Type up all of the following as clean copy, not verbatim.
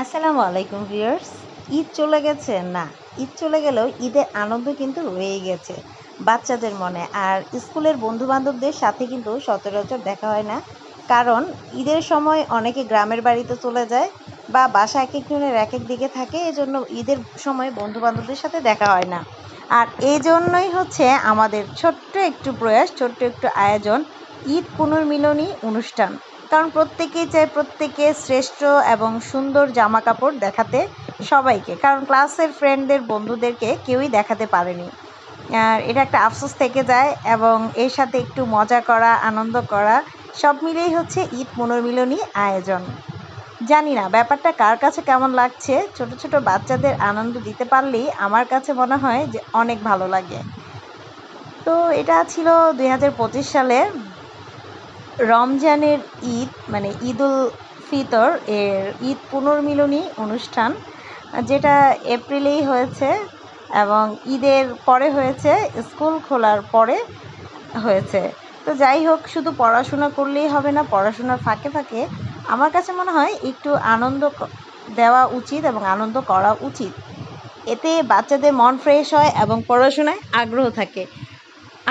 আসসালামু আলাইকুম ভিউয়ার্স। ঈদ চলে গেছে না, ঈদ চলে গেলেও ঈদের আনন্দ কিন্তু রয়েই গেছে বাচ্চাদের মনে। আর স্কুলের বন্ধুবান্ধবদের সাথে কিন্তু সচরাচর দেখা হয় না, কারণ ঈদের সময় অনেকে গ্রামের বাড়িতে চলে যায় বা বাসা এক একজনের এক এক দিকে থাকে, এজন্য ঈদের সময় বন্ধুবান্ধবদের সাথে দেখা হয় না। আর এই জন্যই হচ্ছে আমাদের ছোট্ট একটু প্রয়াস, ছোট্ট একটু আয়োজন, ঈদ পুনর্মিলনী অনুষ্ঠান। কারণ প্রত্যেকেই চায় প্রত্যেকে শ্রেষ্ঠ এবং সুন্দর জামা কাপড় দেখাতে সবাইকে, কারণ ক্লাসের ফ্রেন্ডদের বন্ধুদেরকে কেউই দেখাতে পারেনি। আর এটা একটা আফসোস থেকে যায়, এবং এর সাথে একটু মজা করা, আনন্দ করা, সব মিলেই হচ্ছে ঈদ পুনর্মিলনী আয়োজন। জানি না ব্যাপারটা কার কাছে কেমন লাগছে, ছোট ছোট বাচ্চাদের আনন্দ দিতে পারলেই আমার কাছে মনে হয় যে অনেক ভালো লাগে। তো এটা ছিল 2025 সালে রমজানের ঈদ, মানে ঈদুল ফিতর এর ঈদ পুনর্মিলনী অনুষ্ঠান, যেটা এপ্রিলেই হয়েছে এবং ঈদের পরে হয়েছে, স্কুল খোলার পরে হয়েছে। তো যাই হোক, শুধু পড়াশোনা করলেই হবে না, পড়াশোনার ফাঁকে ফাঁকে আমার কাছে মনে হয় একটু আনন্দ দেওয়া উচিত এবং আনন্দ করা উচিত। এতে বাচ্চাদের মন ফ্রেশ হয় এবং পড়াশোনায় আগ্রহ থাকে।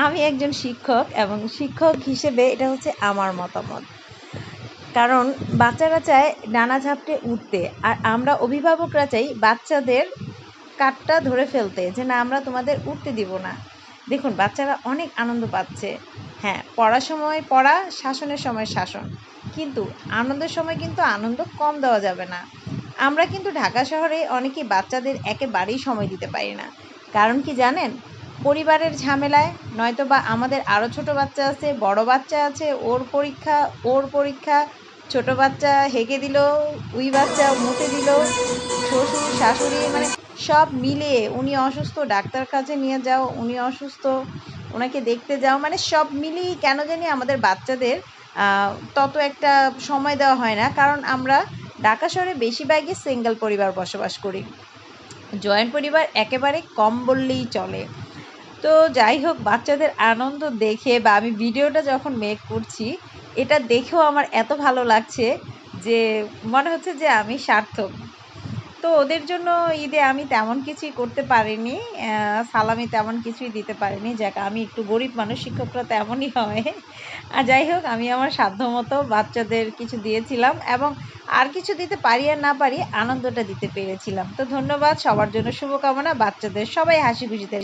আমি একজন শিক্ষক, এবং শিক্ষক হিসেবে এটা হচ্ছে আমার মতামত। কারণ বাচ্চারা চায় ডানা ঝাপটে উঠতে, আর আমরা অভিভাবকরা চাই বাচ্চাদের কাঠটা ধরে ফেলতে, যে না, আমরা তোমাদের উঠতে দিব না। দেখুন, বাচ্চারা অনেক আনন্দ পাচ্ছে। হ্যাঁ, পড়ার সময় পড়া, শাসনের সময় শাসন, কিন্তু আনন্দের সময় কিন্তু আনন্দ কম দেওয়া যাবে না। আমরা কিন্তু ঢাকা শহরে অনেকেই বাচ্চাদের একেবারেই সময় দিতে পারি না। কারণ কি জানেন? পরিবারের ঝামেলায়, নয়তো বা আমাদের আরও ছোট বাচ্চা আছে, বড় বাচ্চা আছে, ওর পরীক্ষা, ছোট বাচ্চা হেগে দিল, উই বাচ্চা মুতে দিল, শ্বশুর শাশুড়ি, মানে সব মিলিয়ে, উনি অসুস্থ, ডাক্তার কাছে নিয়ে যাও, উনি অসুস্থ, ওনাকে দেখতে যাও, মানে সব মিলিয়ে কেন জানি আমাদের বাচ্চাদের তত একটা সময় দেওয়া হয় না। কারণ আমরা ঢাকা শহরে বেশিরভাগই সিঙ্গেল পরিবার বসবাস করি, জয়েন্ট পরিবার একেবারে কম বললেই চলে। তো যাই হোক, বাচ্চাদের আনন্দ দেখে বা আমি ভিডিওটা যখন মেক করছি, এটা দেখেও আমার এত ভালো লাগছে যে মনে হচ্ছে যে আমি সার্থক। তো ওদের জন্য ঈদে আমি তেমন কিছুই করতে পারিনি, সালামি তেমন কিছুই দিতে পারিনি। যাক, আমি একটু গরিব মানুষ, শিক্ষকরা তেমনই হয়। আর যাই হোক, আমি আমার সাধ্যমতো বাচ্চাদের কিছু দিয়েছিলাম, এবং আর কিছু দিতে পারি আর না পারি, আনন্দটা দিতে পেরেছিলাম। তো ধন্যবাদ সবার জন্য, শুভকামনা, বাচ্চাদের সবাই হাসি খুশিতে